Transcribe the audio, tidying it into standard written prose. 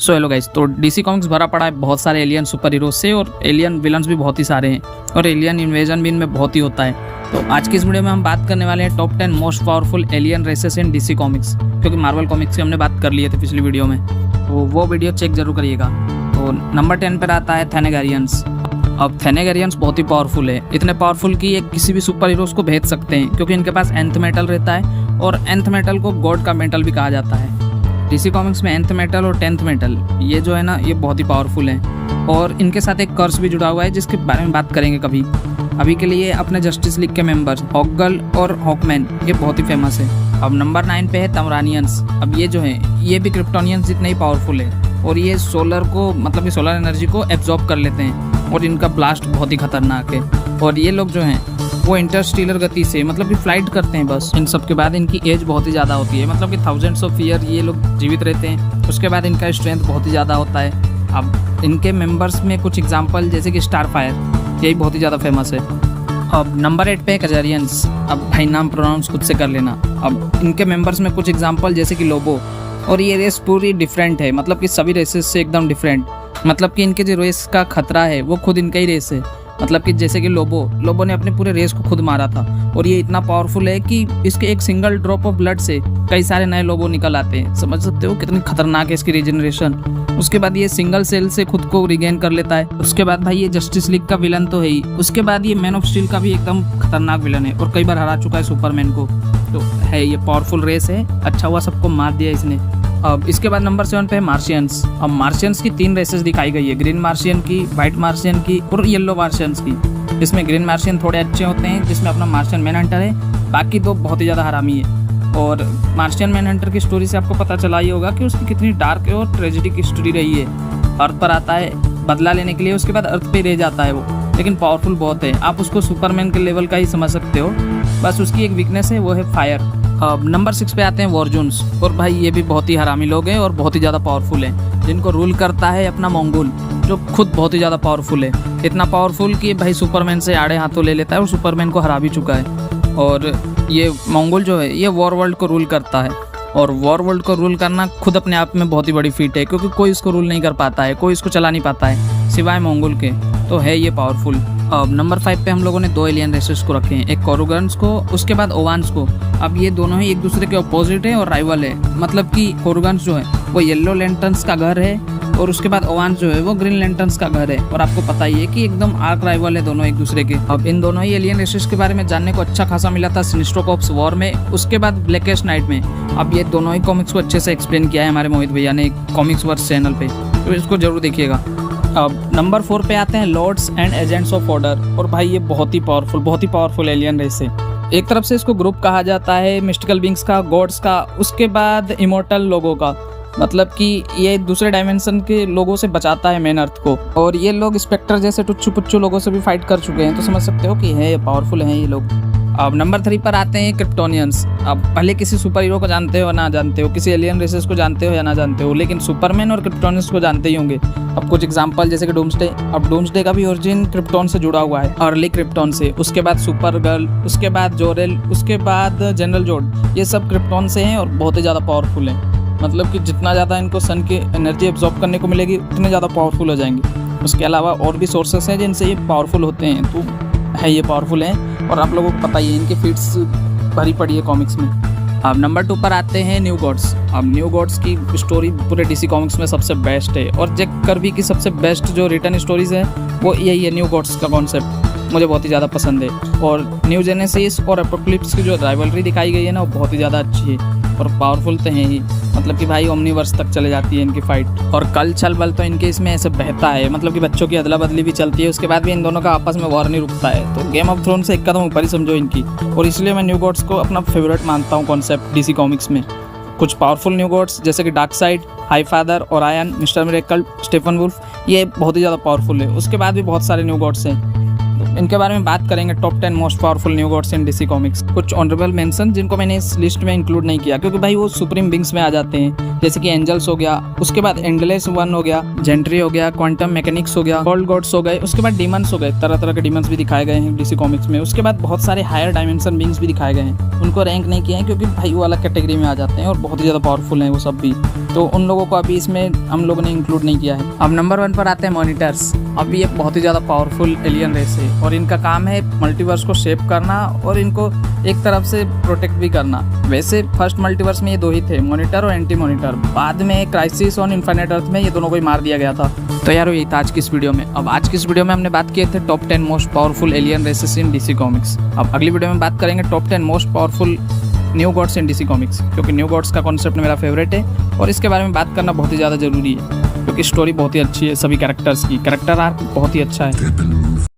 So hello guys, तो DC comics भरा पड़ा है बहुत सारे एलियन सुपर हीरोज से, और एलियन विलन्स भी बहुत ही सारे हैं, और एलियन इन्वेजन भी इनमें बहुत ही होता है। तो आज की इस वीडियो में हम बात करने वाले हैं top 10 most powerful alien races in DC comics, क्योंकि मार्वल कॉमिक्स की हमने बात कर ली है पिछली वीडियो में, तो वो वीडियो चेक जरूर करिएगा। तो नंबर 10 पर आता है थेनेगरियंस। अब थेनेगरियंस बहुत ही पावरफुल है, इतने पावरफुल कि ये किसी भी सुपर हीरोज को भेज सकते हैं, क्योंकि इनके पास एंथ मेटल रहता है, और एंथ मेटल को गॉड का मेटल भी कहा जाता है। डीसी कॉमिक्स में एंथ मेटल और टेंथ मेटल ये जो है ना, ये बहुत ही पावरफुल है, और इनके साथ एक कर्स भी जुड़ा हुआ है जिसके बारे में बात करेंगे कभी। अभी के लिए अपने जस्टिस लीग के मेंबर्स हॉकगर्ल और हॉकमैन ये बहुत ही फेमस है। अब नंबर 9 पे है तमरानियंस। अब ये जो है ये भी क्रिप्टोनियंस जितने ही पावरफुल है, और ये सोलर को मतलब कि सोलर एनर्जी को एब्जॉर्ब कर लेते हैं, और इनका ब्लास्ट बहुत ही खतरनाक है। और ये लोग जो हैं वो इंटरस्टेलर गति से मतलब कि फ्लाइट करते हैं बस। इन सब के बाद इनकी एज बहुत ही ज़्यादा होती है, मतलब कि थाउजेंड्स ऑफ ईयर ये लोग जीवित रहते हैं। उसके बाद इनका स्ट्रेंथ बहुत ही ज़्यादा होता है। अब इनके मेंबर्स में कुछ एग्जांपल जैसे कि स्टारफायर, यही बहुत ही ज़्यादा फेमस है। अब नंबर 8 पे कजारियंस। अब भाई नाम प्रोनाउंस खुद से कर लेना। अब इनके मेंबर्स में कुछ एग्जांपल जैसे कि लोबो, और ये रेस पूरी डिफरेंट है, मतलब कि सभी रेसेस से एकदम डिफरेंट। मतलब कि इनके जो रेस का खतरा है वो खुद इनका ही रेस है। मतलब कि जैसे कि लोबो ने अपने पूरे रेस को खुद मारा था, और ये इतना पावरफुल है कि इसके एक सिंगल ड्रॉप ऑफ ब्लड से कई सारे नए लोबो निकल आते हैं। समझ सकते हो कितनी खतरनाक है इसकी रीजनरेशन। उसके बाद ये सिंगल सेल से खुद को रिगेन कर लेता है। उसके बाद भाई ये जस्टिस लीग का विलन तो है ही, उसके बाद ये मैन ऑफ स्टील का भी एकदम खतरनाक विलन है, और कई बार हरा चुका है सुपरमैन को। तो है ये पावरफुल रेस है, अच्छा हुआ सबको मार दिया इसने। अब इसके बाद नंबर 7 पे है मार्शियंस। अब मार्शियंस की 3 रेसेस दिखाई गई है, ग्रीन मार्शियन की, व्हाइट मार्शियन की और येलो मार्शियंस की। इसमें ग्रीन मार्शियन थोड़े अच्छे होते हैं, जिसमें अपना मार्शियन मैन हंटर है, बाकी दो बहुत ही ज़्यादा हरामी है। और मार्शियन मैन हंटर की स्टोरी से आपको पता चला ही होगा कि उसकी कितनी डार्क और ट्रेजिडी की स्टोरी रही है। अर्थ पर आता है बदला लेने के लिए, उसके बाद अर्थ पे रह जाता है वो, लेकिन पावरफुल बहुत है। आप उसको सुपरमैन के लेवल का ही समझ सकते हो, बस उसकी एक वीकनेस है वो है फायर। अब नंबर 6 पे आते हैं वॉरजून्स। और भाई ये भी बहुत ही हरामी लोग हैं और बहुत ही ज़्यादा पावरफुल हैं, जिनको रूल करता है अपना मंगोल, जो खुद बहुत ही ज़्यादा पावरफुल है। इतना पावरफुल कि भाई सुपरमैन से आड़े हाथों ले लेता है, और सुपरमैन को हरा भी चुका है। और ये मंगोल जो है ये वॉर वर्ल्ड को रूल करता है, और वॉर वर्ल्ड को रूल करना खुद अपने आप में बहुत ही बड़ी फीट है, क्योंकि कोई इसको रूल नहीं कर पाता है, कोई इसको चला नहीं पाता है सिवाय मंगोल के। तो है ये पावरफुल। अब नंबर 5 पे हम लोगों ने 2 एलियन रेसेस को रखे हैं, एक कोरुगन्स को, उसके बाद ओवान्स को। अब ये दोनों ही एक दूसरे के अपोजिट है और राइवल है। मतलब कि कोरुगन्स जो है वो येलो लैंटर्न्स का घर है, और उसके बाद ओवान्स जो है वो ग्रीन लैंटर्न्स का घर है। और आपको पता ही है कि एकदम आर्क राइवल है दोनों एक दूसरे के। अब इन दोनों ही एलियन रेसेस के बारे में जानने को अच्छा खासा मिला था सिनिस्टर कॉर्प्स वॉर में, उसके बाद ब्लैकेस्ट नाइट में। अब ये दोनों ही कॉमिक्स को अच्छे से एक्सप्लेन किया है हमारे मोहित भैया ने कॉमिक्स वर्स चैनल पे, तो इसको जरूर देखिएगा। अब नंबर 4 पे आते हैं lords and agents of order. और भाई ये बहुत ही पावरफुल एलियन रेस है। एक तरफ से इसको ग्रुप कहा जाता है मिस्टिकल बींग्स का, गॉड्स का, उसके बाद इमोर्टल लोगों का। मतलब कि ये दूसरे डायमेंशन के लोगों से बचाता है मेन अर्थ को, और ये लोग स्पेक्टर जैसे टुच्चू पुच्चू लोगों से भी फाइट कर चुके हैं, तो समझ सकते हो कि है पावरफुल हैं ये लोग। अब नंबर 3 पर आते हैं क्रिप्टोनियंस। अब पहले किसी सुपर हीरो को जानते हो ना जानते हो, किसी एलियन रेसेस को जानते हो या ना जानते हो, लेकिन सुपरमैन और क्रिप्टोनियंस को जानते ही होंगे। अब कुछ एग्जांपल जैसे कि डूम्सडे। अब डूम्सडे का भी ओरिजिन क्रिप्टोन से जुड़ा हुआ है, अर्ली क्रिप्टोन से। उसके बाद सुपर गर्ल, उसके बाद जोरेल, उसके बाद जनरल जोड, ये सब क्रिप्टोन से हैं और बहुत ही ज़्यादा पावरफुल हैं। मतलब कि जितना ज़्यादा इनको सन की एनर्जी एब्जॉर्ब करने को मिलेगी, उतने ज़्यादा पावरफुल हो जाएंगे। उसके अलावा और भी सोर्सेस हैं जिनसे ये पावरफुल होते हैं, तो है ये पावरफुल हैं, और आप लोगों को पता ही है इनकी फीट्स भरी पड़ी है कॉमिक्स में। अब नंबर 2 पर आते हैं न्यू गॉड्स। अब न्यू गॉड्स की स्टोरी पूरे डीसी कॉमिक्स में सबसे बेस्ट है, और जैक कर्बी की सबसे बेस्ट जो रिटर्न स्टोरीज है वो यही है। न्यू गॉड्स का कॉन्सेप्ट मुझे बहुत ही ज़्यादा पसंद है, और न्यू जेनेसिस और एपोकलिप्स की जो राइवलरी दिखाई गई है ना, वो बहुत ही ज़्यादा अच्छी है, और पावरफुल तो हैं ही। मतलब कि भाई ओमनीवर्स तक चले जाती है इनकी फाइट, और कल छल बल तो इनके इसमें ऐसे बहता है। मतलब कि बच्चों की अदला बदली भी चलती है, उसके बाद भी इन दोनों का आपस में वॉर नहीं रुकता है। तो गेम ऑफ थ्रोन से एक कदम ऊपर ही समझो इनकी, और इसलिए मैं न्यू गॉड्स को अपना फेवरेट मानता हूँ कॉन्सेप्ट डीसी कॉमिक्स में। कुछ पावरफुल न्यू गॉड्स जैसे कि Darkseid, Highfather, Orion, Mister Miracle, Steppenwolf, ये बहुत ही ज़्यादा पावरफुल है। उसके बाद भी बहुत सारे न्यू गॉड्स हैं, इनके बारे में बात करेंगे। Top 10 most powerful new gods in DC comics. कुछ ऑनरेबल मेंशन जिनको मैंने इस लिस्ट में इंक्लूड नहीं किया, क्योंकि भाई वो सुप्रीम बिंग्स में आ जाते हैं, जैसे कि एंजल्स हो गया, उसके बाद एंडलेस वन हो गया, जेंट्री हो गया, क्वांटम मैकेनिक्स हो गया, गोल्ड गॉड्स हो गए, उसके बाद डीमंस हो गए। तरह तरह के डीमंस भी दिखाए गए हैं डीसी कॉमिक्स में। उसके बाद बहुत सारे हायर डायमेंशन बिंग्स भी दिखाए गए हैं, उनको रैंक नहीं किए हैं क्योंकि भाई वो अलग कैटेगरी में आ जाते हैं और बहुत ही ज़्यादा पावरफुल हैं वो सब भी। तो उन लोगों को अभी इसमें हम लोगों ने इंक्लूड नहीं किया है। अब नंबर 1 पर आते हैं मॉनिटर्स। अब ये बहुत ही ज़्यादा पावरफुल एलियन रेस है और इनका काम है मल्टीवर्स को शेप करना और इनको एक तरफ से प्रोटेक्ट भी करना। वैसे फर्स्ट मल्टीवर्स में ये 2 ही थे, मॉनिटर और एंटी मॉनिटर। बाद में क्राइसिस ऑन इन्फिनिट अर्थ में ये दोनों को ही मार दिया गया था। तो यार यही था आज की इस वीडियो में। अब आज की इस वीडियो में हमने बात किए थे top 10 most powerful alien races in DC comics. अब अगली वीडियो में बात करेंगे top 10 most powerful new gods in DC comics, क्योंकि न्यू गॉड्स का कॉन्सेप्ट मेरा फेवरेट है और इसके बारे में बात करना बहुत ही ज़्यादा ज़रूरी है, क्योंकि स्टोरी बहुत ही अच्छी है। सभी कैरेक्टर्स की कैरेक्टर आर्क बहुत ही अच्छा है।